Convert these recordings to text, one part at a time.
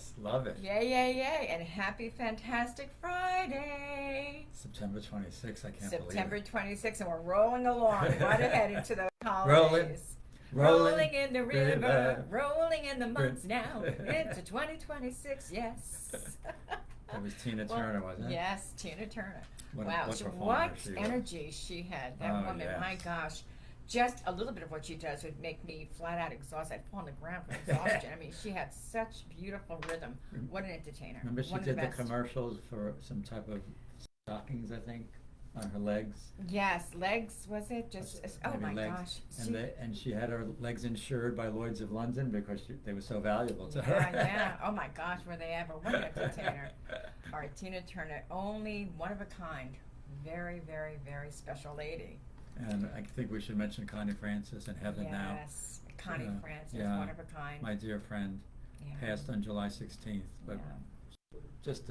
Yes, love it. Yay, yay, yay. And happy Fantastic Friday. September 26th, I can't September believe it. 26th, and we're rolling along right ahead into the Rolling, holidays. rolling In the river, rolling in the months now, into 2026, yes. It was Tina Turner, wasn't it? Yes, Tina Turner. What Wow, performer what she was. energy she had. That Oh, woman, yes. my gosh. Just a little bit of what she does would make me flat out exhausted. I'd fall on the ground from exhaustion. I mean, she had such beautiful rhythm. What an entertainer. Remember she One of did the best. commercials for some type of stockings, I think, on her legs. Yes, legs, was it? Just, oh Maybe my legs. gosh. And she had her legs insured by Lloyd's of London because they were so valuable to her. Yeah. Oh my gosh, were they ever? What an entertainer. All right, Tina Turner, only one of a kind. Very, very, very special lady. And I think we should mention Connie Francis in heaven now. Yes, Connie Francis, yeah, one of a kind. my dear friend, passed on July 16th. But just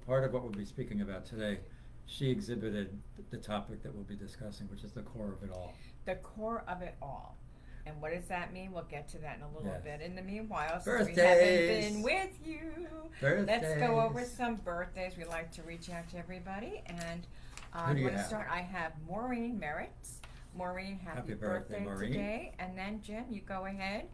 part of what we'll be speaking about today, she exhibited the topic that we'll be discussing, which is the core of it all. The core of it all. And what does that mean? We'll get to that in a little bit. In the meanwhile, since Birthdays. we haven't been with you, Birthdays. let's go over some birthdays. We like to reach out to everybody. And Who do you I'm going to have? start. I have Maureen Merritts. Maureen, happy birthday Maureen. today. And then, Jim, you go ahead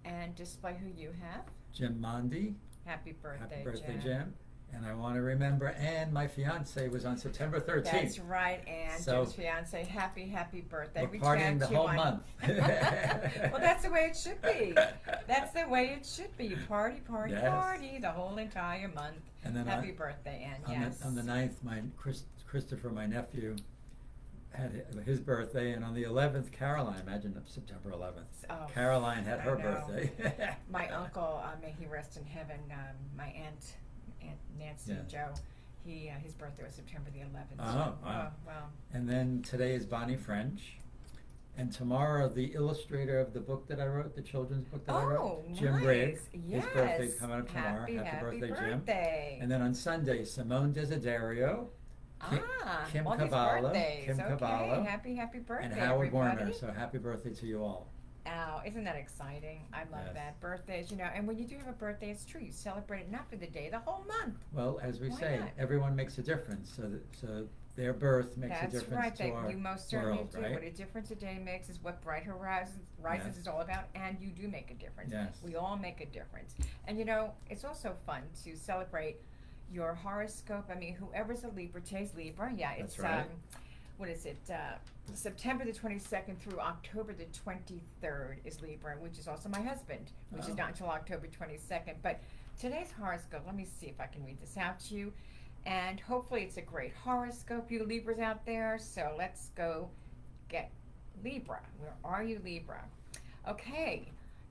and display who you have. Jim Mondi. Happy birthday, Jim. And I want to remember Anne, my fiance, was on September 13th. That's right, Anne, So Jim's fiance. Happy birthday. We're partying the whole month. Well, that's the way it should be. That's the way it should be. Party, Yes. party the whole entire month. And then Happy birthday, Anne, yes. On the 9th, Christopher, my nephew, had his birthday, and on the 11th, Caroline, imagine September 11th. Oh, Caroline had her I know. birthday. My uncle, may he rest in heaven, my aunt Nancy Joe, his birthday was September the 11th. Oh, wow. Wow. And then today is Bonnie French. And tomorrow, the illustrator of the book that I wrote, the children's book that I wrote, Jim nice. Briggs. Yes. His birthday's coming up tomorrow. Happy birthday, birthday. Jim. And then on Sunday, Simone Desiderio, Kim all these Cavallo, birthdays. Kim Cavallo, Happy birthday, and Howard everybody. Warner. So happy birthday to you all. Oh, isn't that exciting? I love that. Birthdays, and when you do have a birthday, it's true. You celebrate it not for the day, the whole month. Well, as we Why say, not? everyone makes a difference. So their birth makes a difference to our you most certainly world, do. right? What a difference a day makes is what Bright Horizons is all about, and you do make a difference. Yes. We all make a difference. And it's also fun to celebrate your horoscope. I mean, whoever's a Libra, today's Libra. Yeah, it's That's right. what is it? September the 22nd through October the 23rd is Libra, which is also my husband, which is not until October 22nd. But today's horoscope, let me see if I can read this out to you. And hopefully it's a great horoscope, you Libras out there. So let's go get Libra. Where are you, Libra? Okay,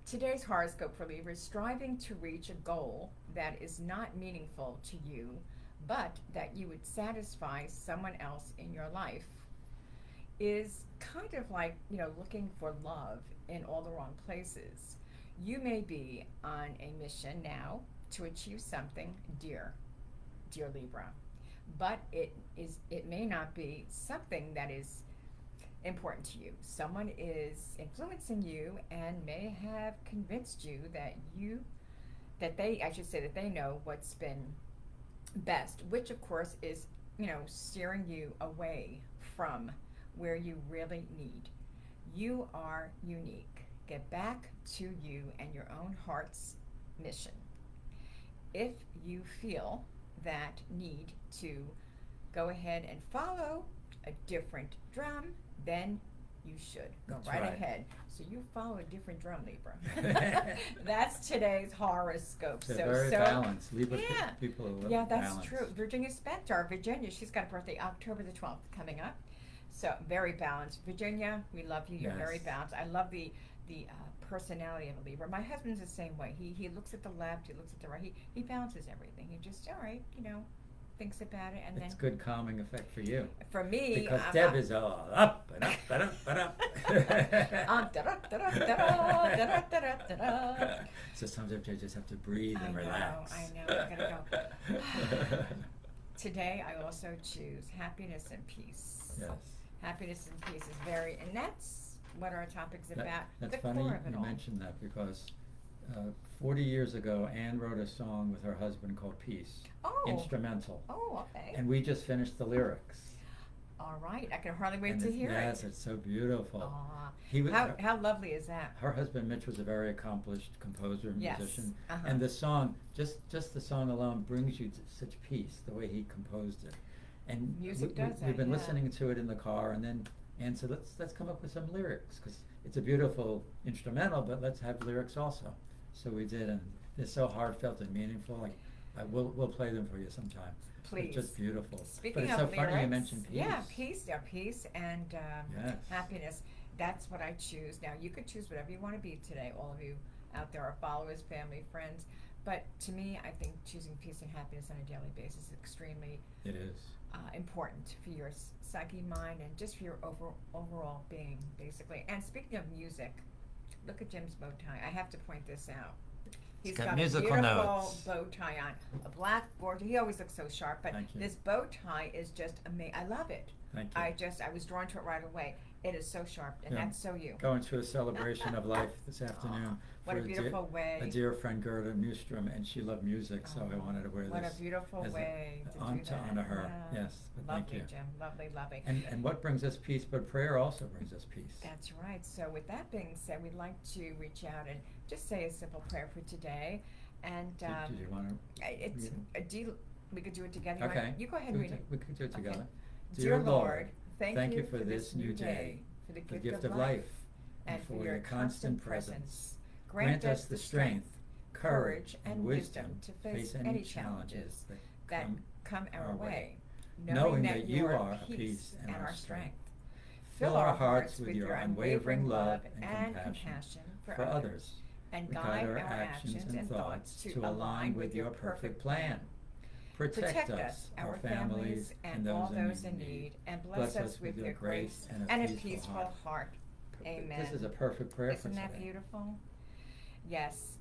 today's horoscope for Libra is striving to reach a goal that is not meaningful to you, but that you would satisfy someone else in your life. Is kind of like, looking for love in all the wrong places. You may be on a mission now to achieve something, dear Libra, but it may not be something that is important to you. Someone is influencing you and may have convinced you that they know what's been best, which of course is, steering you away from where you really need. You are unique. Get back to you and your own heart's mission. If you feel that need to go ahead and follow a different drum, then you should go right ahead. So you follow a different drum, Libra. That's today's horoscope. They're very balanced. Libra people are that's balanced. true. Virginia Spencer, she's got a birthday October the 12th coming up. So very balanced. Virginia, we love you. You're very balanced. I love the personality of a Libra. My husband's the same way. He looks at the left, he looks at the right. He balances everything. He just, all right, thinks about it, and it's good calming effect for you. For me, because Deb is all up and up and up and up. So sometimes you just have to breathe and relax. I know. I gotta go. Today, I also choose happiness and peace. Yes. Happiness and peace is and that's what our topic's about. That's the funny core of it you all. mentioned that because 40 years ago, Anne wrote a song with her husband called Peace, instrumental. Oh, okay. And we just finished the lyrics. All right, I can hardly wait And to hear yes, it. it's so beautiful. Aw. He was, How lovely is that? her husband Mitch was a very accomplished composer and Yes. musician, Uh-huh. and the song, just the song alone brings you to such peace, the way he composed it. And Music does that, we've been yeah. listening to it in the car, and then Anne said, let's come up with some lyrics, because it's a beautiful instrumental, but let's have lyrics also. So we did, and they're so heartfelt and meaningful. Like, we'll play them for you sometime. Please. It's just beautiful. Speaking but it's of so lyrics, funny you mentioned peace. Yeah, peace and Yes. happiness. That's what I choose. Now, you could choose whatever you want to be today, all of you out there, our followers, family, friends. But to me, I think choosing peace and happiness on a daily basis is extremely It is. important for your psyche, mind, and just for your overall being, basically. And speaking of music, look at Jim's bow tie. I have to point this out. He's got got musical a beautiful notes. bow tie on, a black border. He always looks so sharp, but Thank you. this bow tie is just amazing. I love it. Thank you. I was drawn to it right away. It is so sharp, and Yeah. that's so you. Going to a celebration of life this afternoon. What a for beautiful way. A dear friend, Gerda Newstrom, and she loved music, so I wanted to wear What this. a beautiful as way to do to that. honor her. Yeah. Yes, but Lovely, thank you. Jim. Lovely, lovely. And what brings us peace? But prayer also brings us peace. That's right. So with that being said, we'd like to reach out and just say a simple prayer for today. And Did you want to? it's we could do it together. You Okay. want- You go ahead and read it. We could do it Okay. together. Dear Lord, thank you for this new day, for the the gift of life, and for your constant presence. Grant us the strength, courage, and wisdom to face any challenges that come our way, knowing that you are our peace and our strength. Fill our hearts with your unwavering love and compassion for others, and guide our actions and thoughts to align with your perfect plan. Protect us, our families, and all those in need, and bless us with your grace and a peaceful heart. Amen. This is a perfect prayer for Isn't today. that beautiful? Yes,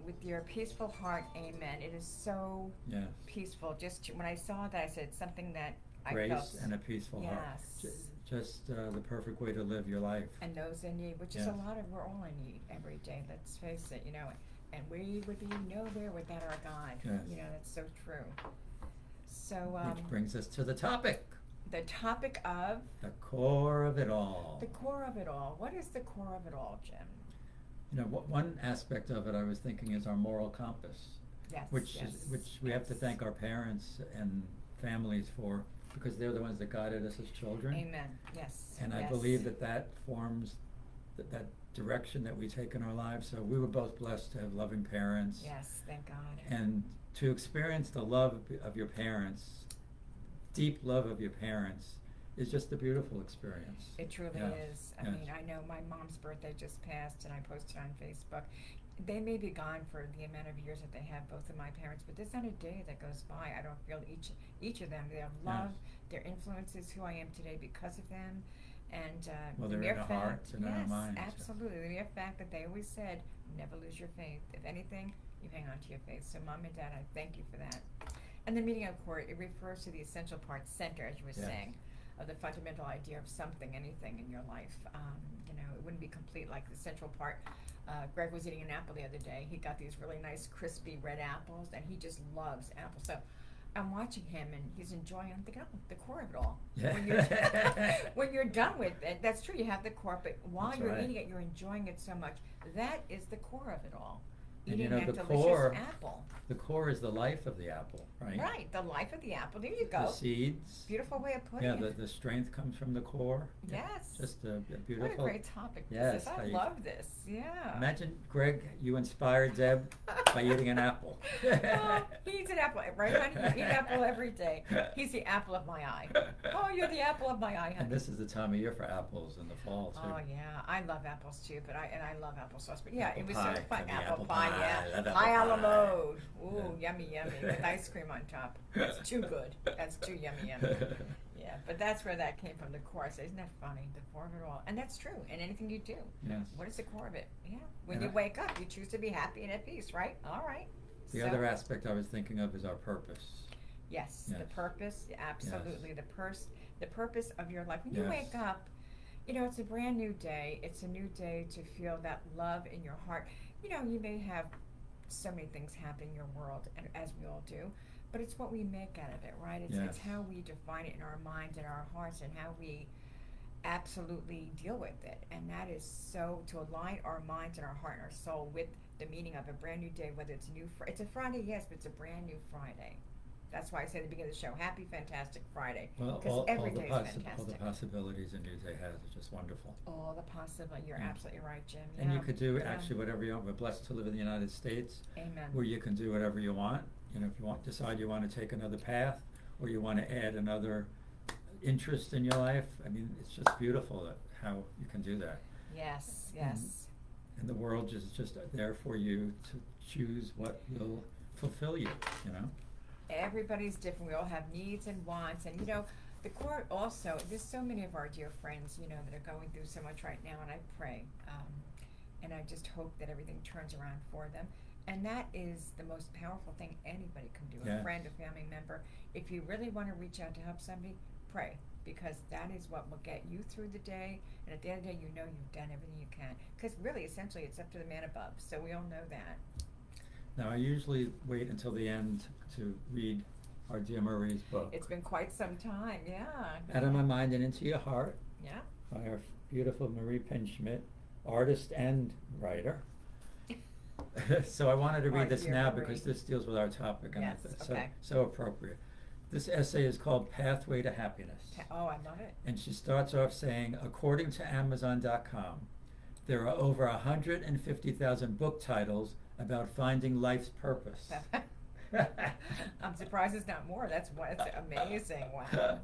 with your peaceful heart, amen. It is so Yes. peaceful. Just when I saw that, I said something that I Grace felt. and a peaceful heart. Yes. Just the perfect way to live your life. And those in need, which is a Yes. lot of, we're all in need every day, let's face it, and we would be nowhere without our God. Yes. That's so true. So, Which brings us to the topic. the topic of The core of it all. the core of it all. What is the core of it all, Jim? One aspect of it I was thinking is our moral compass, Yes. which yes, we have to yes. thank our parents and families for, because they're the ones that guided us as children. Amen. Yes. And I yes. believe that forms that direction that we take in our lives. So we were both blessed to have loving parents. Yes, thank God. And to experience the love of your parents, deep love of your parents, is just a beautiful experience. It truly Yes, is. I yes. mean, I know my mom's birthday just passed, and I posted on Facebook. They may be gone for the amount of years that they have, both of my parents, but there's not a day that goes by I don't feel each of them, their love, their influences, who I am today because of them, and Well, the they're mere in our fact, hearts and in our yes, minds, so. absolutely, the mere fact that they always said, never lose your faith. If anything, you hang on to your faith. So, Mom and Dad, I thank you for that. And the meaning of court, it refers to the essential part, center, as you were Yes. saying, of the fundamental idea of something, anything in your life. It wouldn't be complete like the central part. Greg was eating an apple the other day. He got these really nice crispy red apples, and he just loves apples. So I'm watching him, and he's enjoying. I'm thinking, oh, the core of it all. Yeah. When you're done with it, that's true. You have the core, but while That's you're right. eating it, you're enjoying it so much. That is the core of it all. And Eating the that delicious core, apple. the core is the life of the apple, right? Right, the life of the apple. There you go. The seeds. Beautiful way of putting Yeah, it. the strength comes from the core. Yeah, Yes. Just a beautiful. What a great topic Yes, this is. how I you- love this. Yeah. Imagine, Greg, you inspired Deb by eating an apple. Oh, he eats an apple, right, honey? You eat an apple every day. He's the apple of my eye. Oh, you're the apple of my eye, honey. And this is the time of year for apples in the fall too. Oh yeah, I love apples too, but I love applesauce. But yeah, Apple it was pie, so fun. give me Apple apple pie, pie. yeah. I love apple Pie a la pie. mode. Ooh, Yeah. yummy, with ice cream on top. That's too good. That's too yummy. Yeah, but that's where that came from, the core. I said, isn't that funny? The core of it all. And that's true in anything you do. Yes. What is the core of it? Yeah. When And you wake up, you choose to be happy and at peace, right? All right. The other aspect I was thinking of is our purpose. Yes, the Yes. purpose, absolutely. The purpose of your life. When you Yes. wake up, it's a brand new day. It's a new day to feel that love in your heart. you know, you may have so many things happen in your world, and as we all do, but it's what we make out of it, right? It's Yes. how we define it in our minds and our hearts, and how we absolutely deal with it. And that is so to align our minds and our heart and our soul with the meaning of a brand new day, whether it's a new it's a Friday, yes, but it's a brand new Friday. That's why I said at the beginning of the show, happy Fantastic Friday, Well, because every day is all fantastic. the possibilities a new day has are just wonderful. All the possibility. You're Yeah. absolutely right, Jim. And you Yeah. could do Yeah. actually whatever you want. We're blessed to live in the United States, Amen. where you can do whatever you want. You know, if you want, decide you want to take another path, or you want to add another interest in your life. I mean, it's just beautiful that how you can do that. Yes, yes. And the world is just there for you to choose what will fulfill you, you know? Everybody's different. We all have needs and wants, and you know, the court also. There's so many of our dear friends, you know, that are going through so much right now, and I pray, and I just hope that everything turns around for them. And that is the most powerful thing anybody can do. Yeah. A friend, a family member. If you really want to reach out to help somebody, pray, because that is what will get you through the day. And at the end of the day, you know you've done everything you can. Because really, essentially, it's up to the man above. So we all know that. Now, I usually wait until the end to read our dear Marie's book. It's been quite some time, yeah. Out of My Mind and Into Your Heart, Yeah. by our beautiful Marie Penschmidt, artist and writer. So I wanted to Our read this dear now Marie. because this deals with our topic, and Yes, it's okay. so appropriate. This essay is called Pathway to Happiness. Oh, I love it. And she starts off saying, according to Amazon.com, there are over 150,000 book titles about finding life's purpose. I'm surprised it's not more. That's amazing. Wow.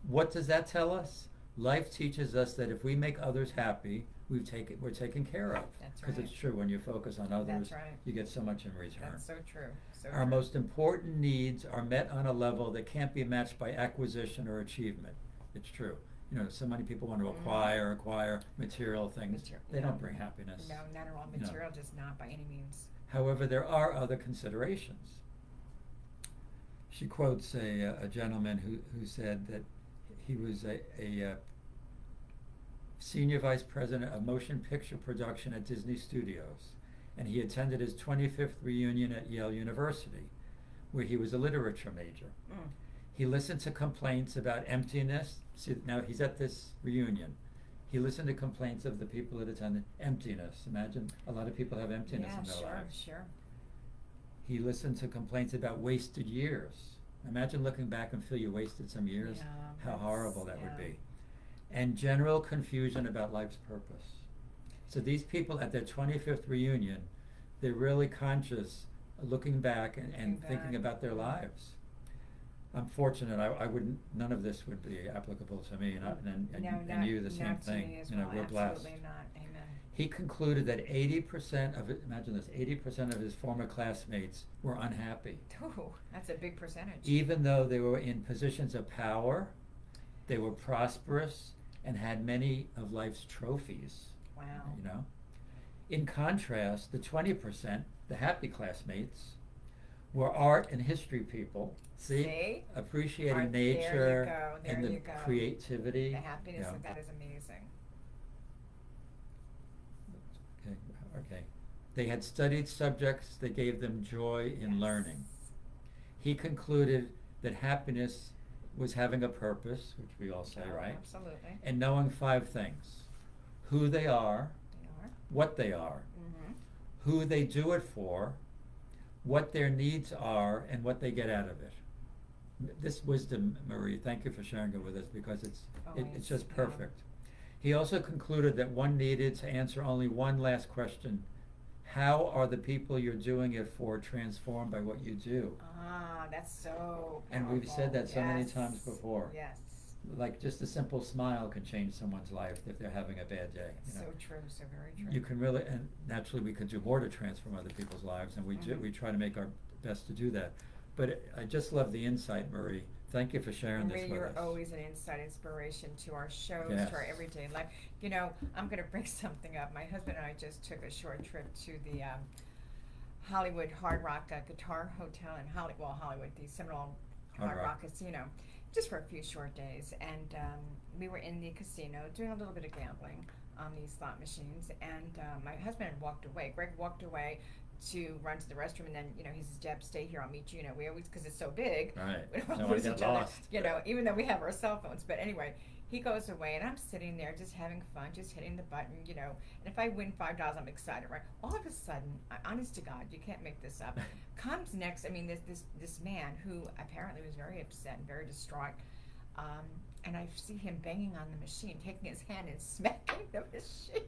What does that tell us? Life teaches us that if we make others happy, we're taken care of. That's Because right. it's true, when you focus on others, That's right. you get so much in return. That's so true. So Our true. most important needs are met on a level that can't be matched by acquisition or achievement. It's true. You know, so many people want to acquire material things. They yeah. don't bring happiness. No, not at all. You know. Material does not by any means. However, there are other considerations. She quotes a gentleman who said that he was a senior vice president of motion picture production at Disney Studios, and he attended his 25th reunion at Yale University, where he was a literature major. Mm. He listened to complaints about emptiness. See, now he's at this reunion. He listened to complaints of the people that attended. Emptiness. Imagine a lot of people have emptiness in their lives. Sure. He listened to complaints about wasted years. Imagine looking back and feel you wasted some years. Yeah, How that's- horrible that would yeah. be. And general confusion about life's purpose. So these people at their 25th reunion, they're really conscious, looking back and thinking back. about their lives. I'm fortunate. I wouldn't. None of this would be applicable to me, and you the same not to thing. me as You know, well. we're blessed. Absolutely not. Amen. He concluded that 80% of it. Imagine this: 80% of his former classmates were unhappy, Ooh, that's a big percentage. even though they were in positions of power, they were prosperous, and had many of life's trophies. Wow. You know. In contrast, the 20%, the happy classmates, were art and history people. See? Appreciating Art, nature there and the you go. creativity. The happiness Yeah. of that is amazing. Okay. They had studied subjects that gave them joy in Yes. learning. He concluded that happiness was having a purpose, which we all say, Oh, right? Absolutely. And knowing 5 things: who they are, They are. what they are, Mm-hmm. who they do it for, what their needs are, and what they get out of it. This wisdom, Marie, thank you for sharing it with us, because it's Always, just yeah. perfect. He also concluded that one needed to answer only one last question: how are the people you're doing it for transformed by what you do? Ah, that's so And we've said that so many times Yes. before. Yes. Like, just a simple smile can change someone's life if they're having a bad day. You know? So true, so very true. You can really, and naturally we could do more to transform other people's lives, and we do. Mhm. We try to make our best to do that. But I just love the insight, Marie. Thank you for sharing Marie, this with you're us. always an inside inspiration to our shows, Yes. to our everyday life. You know, I'm going to bring something up. My husband and I just took a short trip to the Hollywood Hard Rock Guitar Hotel in Hollywood, the Seminole Hard Rock Casino, just for a few short days. And we were in the casino doing a little bit of gambling. on these slot machines, and my husband had walked away. Greg walked away to run to the restroom, and then he says, "Deb, stay here. I'll meet you." We always, because it's so big, Right. we don't No, lose I each get other. lost. Even though we have our cell phones. But anyway, he goes away, and I'm sitting there just having fun, just hitting the button, And if I win $5, I'm excited, right? All of a sudden, honest to God, you can't make this up. Comes next. This man who apparently was very upset and very distraught. And I see him banging on the machine, taking his hand and smacking the machine.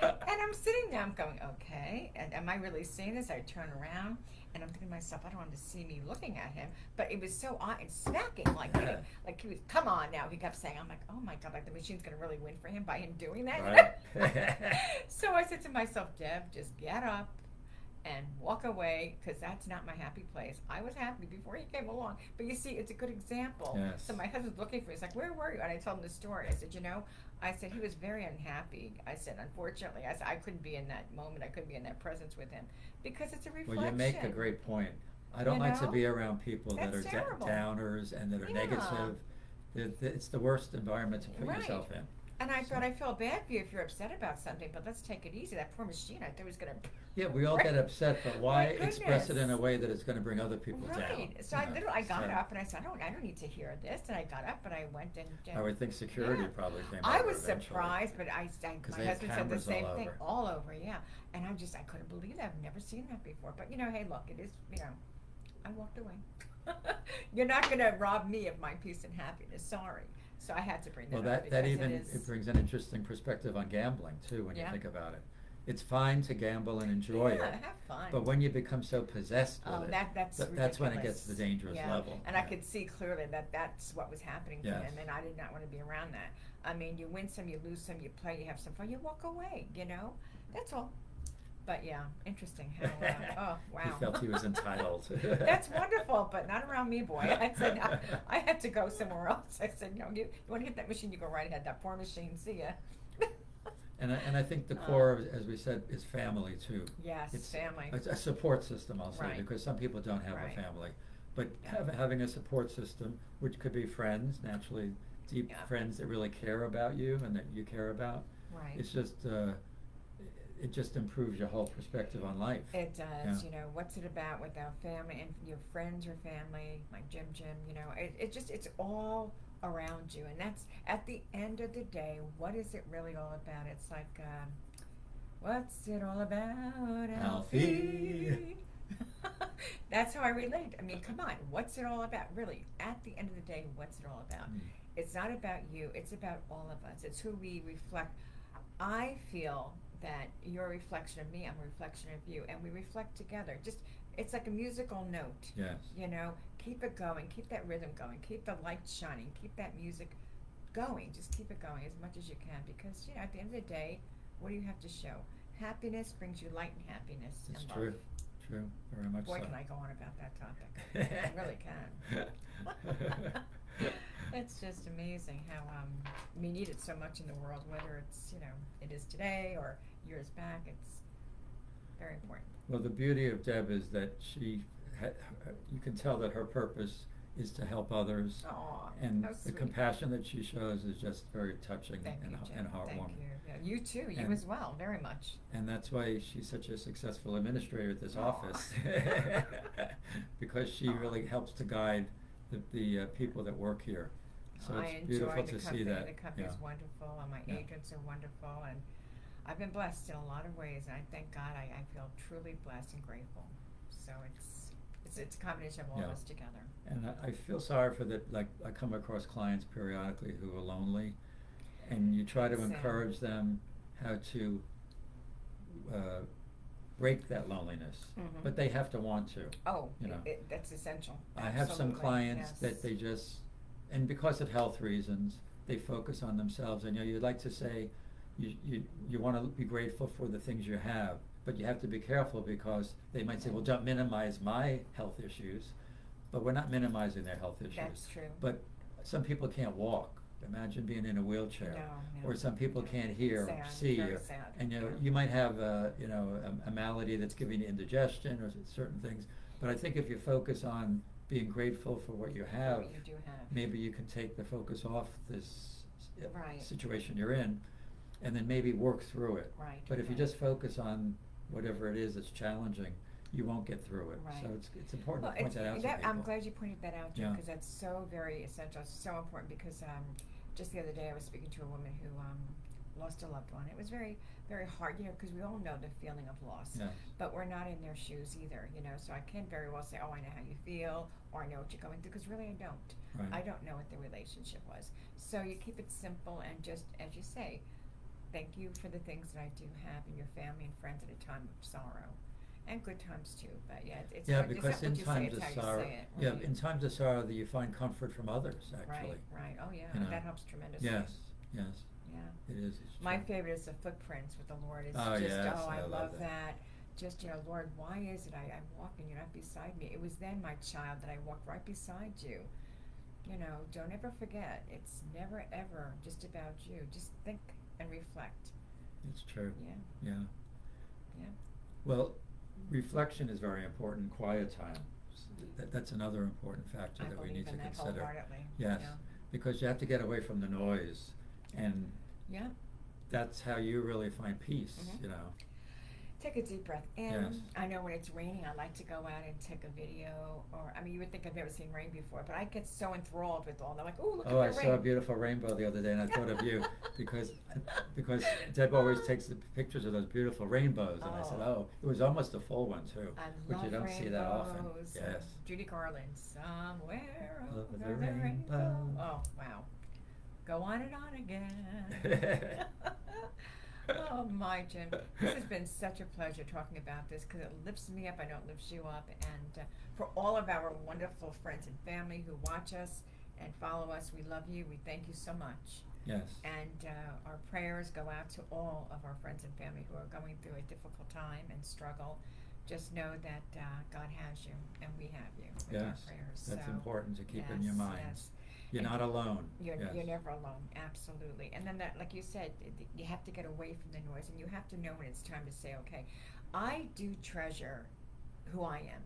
And I'm sitting there, I'm going, okay, and am I really seeing this? I turn around, and I'm thinking to myself, I don't want him to see me looking at him. But it was so odd, and smacking, like he was, come on now, he kept saying. I'm like, oh my God, like the machine's going to really win for him by him doing that. Right. So I said to myself, Deb, just get up and walk away, because that's not my happy place. I was happy before he came along, but you see, it's a good example. Yes. So my husband's looking for me. He's like, where were you? And I told him the story. I said, I said, he was very unhappy. I said, unfortunately, I couldn't be in that moment. I couldn't be in that presence with him, because it's a reflection. Well, you make a great point. I don't like to be around people that are downers and that are negative. It's the worst environment to put yourself in. And I thought, I feel bad for you if you're upset about something, but let's take it easy. That poor machine, I thought was going to... Yeah, we all get upset, but why express it in a way that it's going to bring other people down? Right. So I got up and I said, I don't need to hear this. And I got up and I went and... I would think security probably came over I was eventually. Surprised, but my husband said the same thing. All over, yeah. And I couldn't believe that. I've never seen that before. But, hey, look, it is, I walked away. You're not going to rob me of my peace and happiness. Sorry. So I had to bring that up. That even it brings an interesting perspective on gambling too when you think about it. It's fine to gamble and enjoy it. Have fun. But when you become so possessed with that's when it gets to the dangerous level. And I could see clearly that that's what was happening to him, and I did not want to be around that. You win some, you lose some, you play, you have some fun, you walk away. That's all. But yeah, interesting how. Oh wow! He felt he was entitled. That's wonderful, but not around me, boy. I said I had to go somewhere else. I said, you want to hit that machine? You go right ahead. That poor machine. See ya. And I think the core, as we said, is family too. Yes, it's family. It's a support system, I'll say, because some people don't have a family. But having a support system, which could be friends, naturally deep friends that really care about you and that you care about. Right. It's just. It just improves your whole perspective on life. It does. What's it about without family and your friends or family, like Jim, it's all around you. And that's, at the end of the day, what is it really all about? It's like, what's it all about, Alfie? That's how I relate. Come on, what's it all about? Really, at the end of the day, what's it all about? It's not about you, it's about all of us. It's who we reflect. I feel that you're a reflection of me, I'm a reflection of you, and we reflect together. It's like a musical note. Yes. Keep it going, keep that rhythm going, keep the light shining, keep that music going. Just keep it going as much as you can, because at the end of the day, what do you have to show? Happiness brings you light and happiness. It's and true. True, very much Boy, so. can I go on about that topic. I really can. It's just amazing how we need it so much in the world, whether it's, it is today or years back. It's very important. Well, the beauty of Deb is that you can tell that her purpose is to help others. Aww, and how the sweet. Compassion that she shows is just very touching and heartwarming. Thank you. Yeah, you too, you as well, very much. And that's why she's such a successful administrator at this office, because she really helps to guide the people that work here. So it's beautiful to see that. The company is wonderful, and my agents are wonderful, and I've been blessed in a lot of ways, and I thank God I feel truly blessed and grateful. So it's a combination of all of us together. And I feel sorry for that. Like, I come across clients periodically who are lonely, and you try to encourage them how to break that loneliness, but they have to want to. Oh, that's essential. I have some clients that they just, and because of health reasons, they focus on themselves. And you'd like to say, you want to be grateful for the things you have, but you have to be careful, because they might say, well, don't minimize my health issues, but we're not minimizing their health issues. That's true. But some people can't walk. Imagine being in a wheelchair. No, or some people can't hear or see. And you might have a malady that's giving you indigestion or certain things. But I think if you focus on being grateful for what you have, maybe you can take the focus off this situation you're in. and then maybe work through it. Right. But if you right. just focus on whatever it is that's challenging, you won't get through it. Right. So it's important Well, to point that out to people. I'm glad you pointed that out, Jim, Yeah. because that's so very essential. It's so important because just the other day I was speaking to a woman who lost a loved one. It was very, very hard, because we all know the feeling of loss. Yes. But we're not in their shoes either, so I can't very well say, oh, I know how you feel, or I know what you're going through, because really I don't. Right. I don't know what the relationship was. So you keep it simple and just, as you say, thank you for the things that I do have in your family and friends at a time of sorrow. And good times too, but yeah, it's Yeah, hard. because it's in not what you say, times it's of how you sorrow, say it, yeah, right? in times of sorrow, that you find comfort from others, actually. Right, oh yeah, You know. that helps tremendously. Yes, yes, Yeah. it is. It's My true. favorite is the footprints with the Lord. It's Oh, just, yes, I I love love that. that. Just, Lord, why is it I'm walking, you're not beside me? It was then, my child, that I walked right beside you. Don't ever forget, it's never ever just about you. Just think and reflect. It's true. Yeah. Yeah. Yeah. Well, reflection is very important. Quiet time. That's another important factor I that we believe need to in that consider. wholeheartedly. Yes, Yeah. because you have to get away from the noise, and Yeah. that's how you really find peace. Mhm. Take a deep breath in. Yes. I know when it's raining, I like to go out and take a video. Or, you would think I've never seen rain before, but I get so enthralled with all. And I'm like, oh, look Oh, I at the saw a rain. beautiful rainbow the other day, and I thought of you because Deb always takes the pictures of those beautiful rainbows, and I said, oh, it was almost a full one too, I which you love don't see that often. rainbows. Yes. Judy Garland, somewhere Over over the the rainbow. rainbow. Oh, wow. Go on and on again. Oh, my Jim, this has been such a pleasure talking about this, because it lifts me up. I know it lifts you up. And for all of our wonderful friends and family who watch us and follow us, we love you. We thank you so much. Yes. And our prayers go out to all of our friends and family who are going through a difficult time and struggle. Just know that God has you, and we have you with our Yes. prayers. That's So, important to keep in yes, your mind. yes. You're And not alone. You're Yes. never alone, absolutely. And then that, like you said, you have to get away from the noise, and you have to know when it's time to say, okay, I do treasure who I am.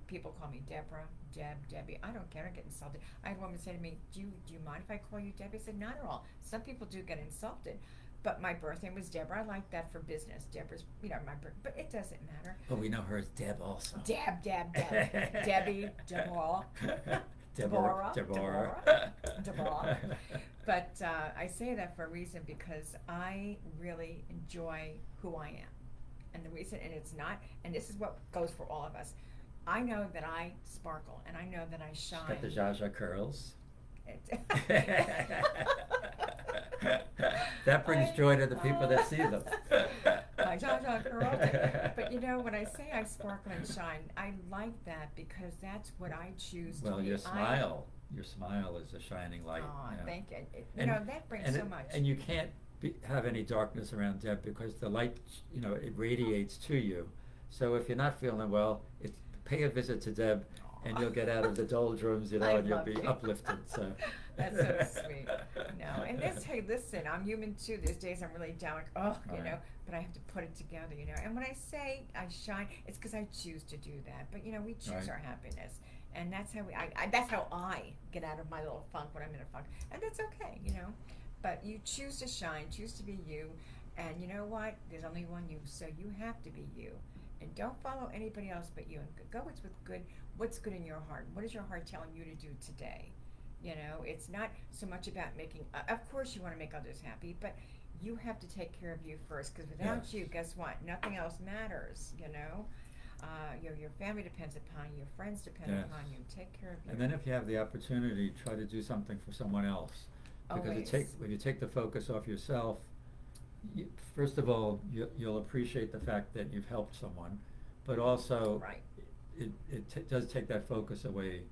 People call me Deborah, Deb, Debbie. I don't care. I don't get insulted. I had a woman say to me, do you mind if I call you Debbie? I said, not at all. Some people do get insulted. But my birth name was Deborah. I like that for business. Deborah's, my birth, but it doesn't matter. But we know her as Deb also. Deb. Debbie, Deborah. Deborah. But I say that for a reason, because I really enjoy who I am. And the reason, and it's not, and this is what goes for all of us, I know that I sparkle, and I know that I shine. Got the Zsa Zsa curls. That brings joy to the people that see them. My Zsa Zsa curls. But when I say I sparkle and shine, I like that because that's what I choose to Well, be. your smile is a shining light. Oh, Yeah. thank you. And- That brings so much. And you can't have any darkness around Deb, because the light, it radiates to you. So if you're not feeling well, pay a visit to Deb, and you'll get out of the doldrums, I and you'll love be you. uplifted. So That's so sweet. No, and hey, listen, I'm human too. There's days I'm really down, like, Right. but I have to put it together, And when I say I shine, it's because I choose to do that. But we choose Right. our happiness, and that's how that's how I get out of my little funk when I'm in a funk, and that's okay, But you choose to shine, choose to be you, and you know what? There's only one you, so you have to be you, and don't follow anybody else but you. And go with what's good in your heart. What is your heart telling you to do today? It's not so much about making. Of course, you want to make others happy, but you have to take care of you first. Because without Yes. you, guess what? Nothing else matters. Your family depends upon you. Your friends depend Yes. upon you. Take care of you. And then if you have the opportunity, try to do something for someone else. Because Always. when you take the focus off yourself, first of all, you'll appreciate the fact that you've helped someone, but also Right. it does take that focus away,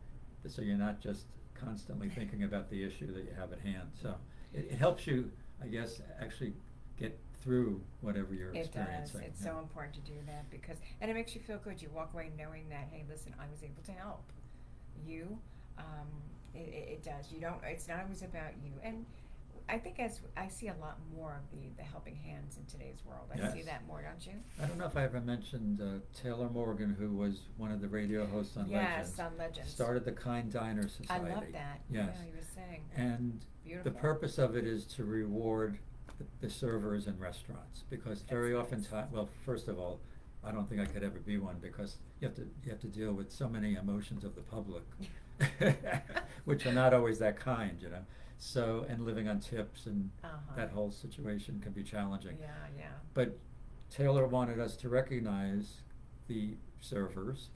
so you're not just constantly thinking about the issue that you have at hand. So it helps you, I guess, actually get through whatever you're It experiencing. does. It's Yeah. so important to do that and it makes you feel good. You walk away knowing that, hey, listen, I was able to help you. It does. It's not always about you. And I think as I see a lot more of the helping hands in today's world. I see Yes. that more, don't you? I don't know if I ever mentioned Taylor Morgan, who was one of the radio hosts on Legends. Yes, on Legends. Started the Kind Diner I Society. love that. Yes. Yeah, you were saying. And Beautiful. the purpose of it is to reward the servers in restaurants, because very That's often nice. well, first of all, I don't think I could ever be one, because you have to deal with so many emotions of the public, which are not always that kind, you know. So, and living on tips and that whole situation can be challenging. Yeah, yeah. But Taylor wanted us to recognize the servers,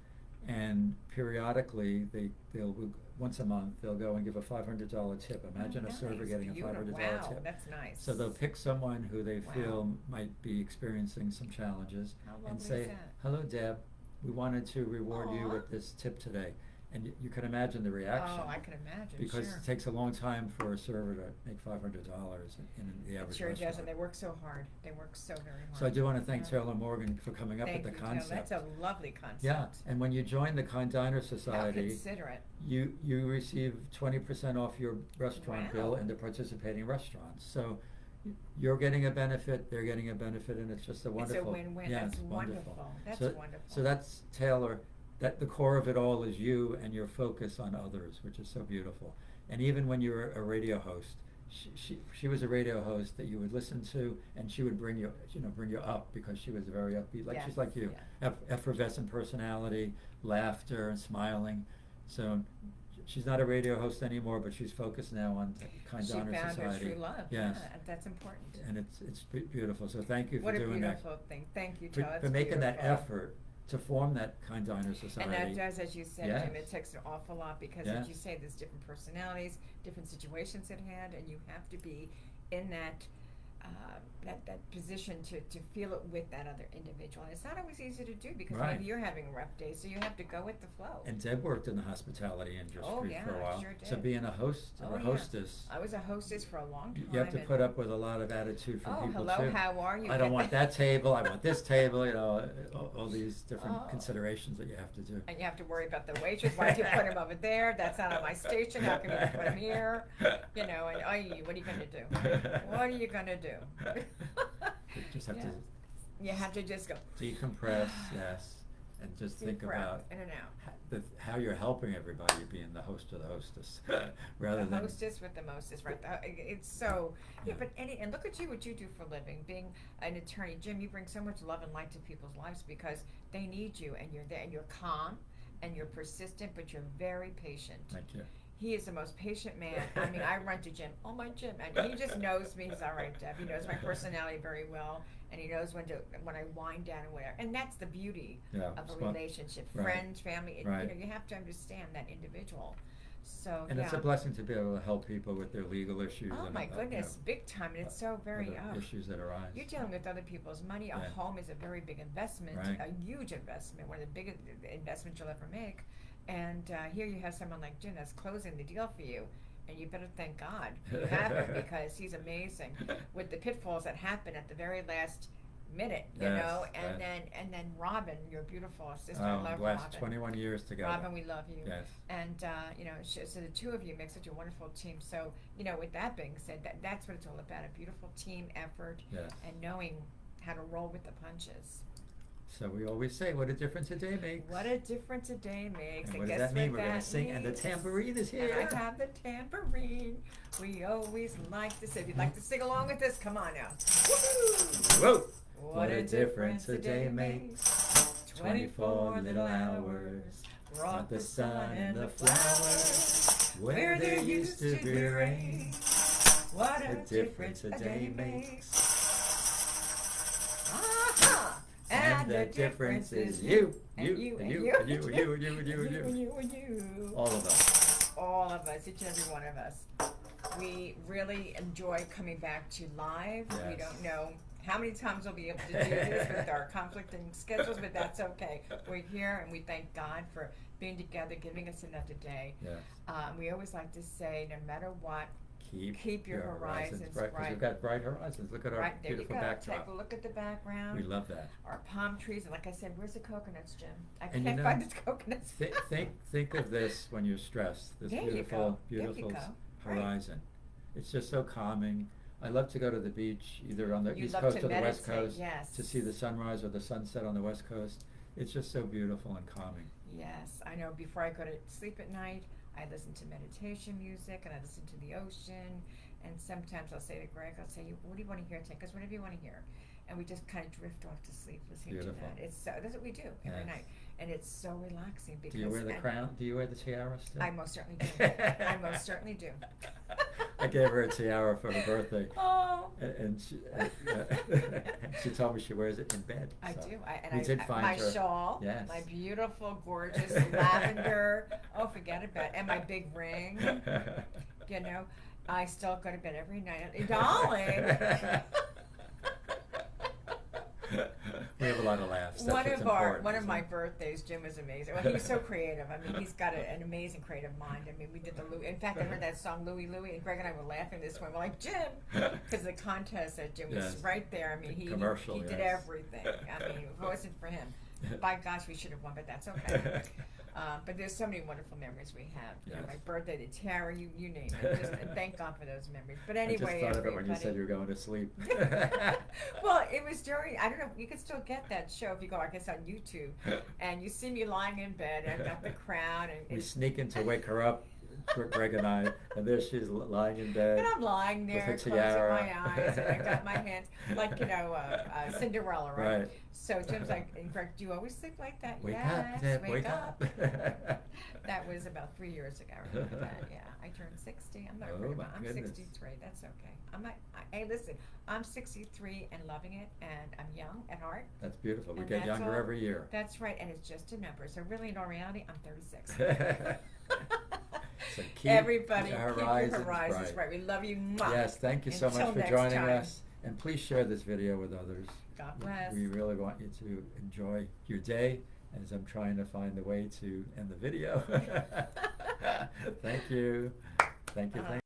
and periodically they'll once a month they'll go and give a $500 tip. Imagine a server Nice, getting a beautiful. $500 Wow, tip. that's nice. So they'll pick someone who they Wow. feel might be experiencing some challenges How and lovely say, is that? "Hello, Deb, we wanted to reward you Aw. with this tip today." And you can imagine the reaction. Oh, I can imagine, Because sure. it takes a long time for a server to make $500 in the average It sure restaurant. does, and they work so hard. They work so very hard. So I do want to thank Yeah. Taylor Morgan for coming up Thank with the you, Taylor. concept. That's a lovely concept. Yeah, and when you join the Kind Diner Now Society, consider it. you receive 20% off your restaurant bill Wow. in the participating restaurants. So you're getting a benefit, they're getting a benefit, and it's just a wonderful. It's a win-win. Yeah, That's it's wonderful. wonderful. That's So- wonderful. So that's Taylor. That the core of it all is you and your focus on others, which is so beautiful. And even when you were a radio host, she was a radio host that you would listen to, and she would bring you up, because she was very upbeat, like she's like you, yeah. effervescent personality, laughter and smiling. So she's not a radio host anymore, but she's focused now on Kind Diner She found Society. her true love. Yes. Yeah, that's important. And it's beautiful. So thank you for What a doing that. beautiful thing. Thank you, For, Taylor. for That's making that beautiful. effort to form that Kind Diner Society. And that does, as you said, Yes. Jim, it takes an awful lot, because Yes. as you say, there's different personalities, different situations at hand, and you have to be in that that position to feel it with that other individual. And it's not always easy to do, because Right. maybe you're having a rough day, so you have to go with the flow. And Deb worked in the hospitality industry Oh, yeah, for a while. sure So did. being a host Oh, or a yeah. hostess, I was a hostess for a long time. you have to and- put up with a lot of attitude from Oh, people hello, too. how are you? I don't want that table, I want this table, all these different Oh. considerations that you have to do. And you have to worry about the waitress. Why did you put him over there? That's not on my station. How can you put him here? You know, and what are you going to do? What are you going to do? You just have Yeah. to You have to just go decompress, yes, and just deep think breath, about in and out. how you're helping everybody, being the host or the hostess, rather The than. hostess with the mostest, right? It's so but and look at you, what you do for a living, being an attorney, Jim. You bring so much love and light to people's lives, because they need you, and you're there, and you're calm, and you're persistent, but you're very patient. Thank you. He is the most patient man. I mean, I run to Jim, oh my Jim, and he just knows me. He's all right, Deb. He knows my personality very well, and he knows when I wind down and whatever. And that's the beauty Yeah, of a smart. relationship, Right. friends, family. Right. You have to understand that individual. So And yeah. it's a blessing to be able to help people with their legal issues. Oh and, my goodness, big time, and it's so very. other issues that arise. You're dealing with other people's money. A Yeah. home is a very big investment, Right. a huge investment, one of the biggest investments you'll ever make. And here you have someone like Jim that's closing the deal for you, and you better thank God you have him, because he's amazing with the pitfalls that happen at the very last minute, you Yes, know. yes. And then Robin, your beautiful sister, Oh, I love blessed, Robin. 21 years together. Robin, we love you. Yes. And you know, so the two of you make such a wonderful team. So you know, with that being said, that's what it's all about—a beautiful team effort, Yes. and knowing how to roll with the punches. So we always say, what a difference a day makes. What a difference a day makes. And what does guess that mean? We're that going to sing, and the means? tambourine is And here. I have the tambourine. We always like to sing. If you'd like to sing along with us, come on now. Woohoo! Whoa! What a difference a day makes. 24 little hours brought the sun and the flowers where there used to be rain. What A difference a day makes. Aha! And the difference is you, and you, you, and and you, you, and you, and you, and you, and you, and and you. you, and you. All of us. All of us, each and every one of us. We really enjoy coming back to live. We Yes. don't know how many times we'll be able to do this with our conflicting schedules, but that's okay. We're here, and we thank God for being together, giving us another day. Yes. We always like to say, no matter what, Keep your horizons bright. 'Cause bright. we've got bright horizons. Look at our right there you beautiful go. backdrop. Take a look at the background. We love that. Our palm trees, and like I said, where's the coconuts, Jim? I And can't you find know, the coconuts. Think of this when you're stressed. This There you beautiful, go. There you beautiful go. Right. horizon. It's just so calming. I love to go to the beach, either on the You East love Coast to or the West meditate, Coast, yes. to see the sunrise or the sunset on the West Coast. It's just so beautiful and calming. Yes, I know. Before I go to sleep at night, I listen to meditation music, and I listen to the ocean, And sometimes I'll say to Greg, I'll say, what do you want to hear today? Because whatever you want to hear. And we just kind of drift off to sleep listening Beautiful. to that. It's so, that's what we do every Yes. night. And it's so relaxing because. Do you wear the crown? Do you wear the tiara still? I most certainly do. I most certainly do. I gave her a tiara for her birthday. Oh. And she told me she wears it in bed. I so do. we did find my her. shawl, Yes. my beautiful, gorgeous lavender. Oh, forget about it. And my big ring. You know, I still go to bed every night. Darling. We have a lot of laughs. That's what's One important, of my isn't it? birthdays, Jim was amazing. Well, he was so creative. I mean, he's got an amazing creative mind. I mean, we did the Louis. In fact, I heard that song Louie Louie, and Greg and I were laughing this morning. We're like, Jim, because the contest that Jim was Yes. right there. I mean, he Commercial, did yes. everything. I mean, if it wasn't for him, by gosh, we should have won, but that's okay. But there's so many wonderful memories we have. You know, Yes. my birthday, the Tara, you name it. Just, and thank God for those memories. But anyway, I just thought of it when you said you were going to sleep. Well, it was during, I don't know, you can still get that show if you go, I guess, on YouTube. And you see me lying in bed, and I've got the crown. And We sneak in to wake her up, Greg and I, and there she is lying in bed. And I'm lying there, with her closing tiara. my eyes, and I got my hands, like, you know, Cinderella, right? Right. So Jim's like, and Greg, do you always sleep like that? Wake yes, up, Deb, wake up. That was about 3 years ago. I remember that. Yeah, I turned 60. I'm not Oh, afraid my about. I'm goodness. 63. That's okay. I'm not. Hey, listen. I'm 63 and loving it, and I'm young at heart. That's beautiful. We And get that's younger all. every year. That's right, and it's just a number. So really, in all reality, I'm 36. So keep Everybody, your keep your horizons horizons bright. bright. We love you. Mwah. Yes, thank you so Until much for next joining time. us. And please share this video with others. God bless. We really want you to enjoy your day as I'm trying to find a way to end the video. Thank you. Thank you. Thank you.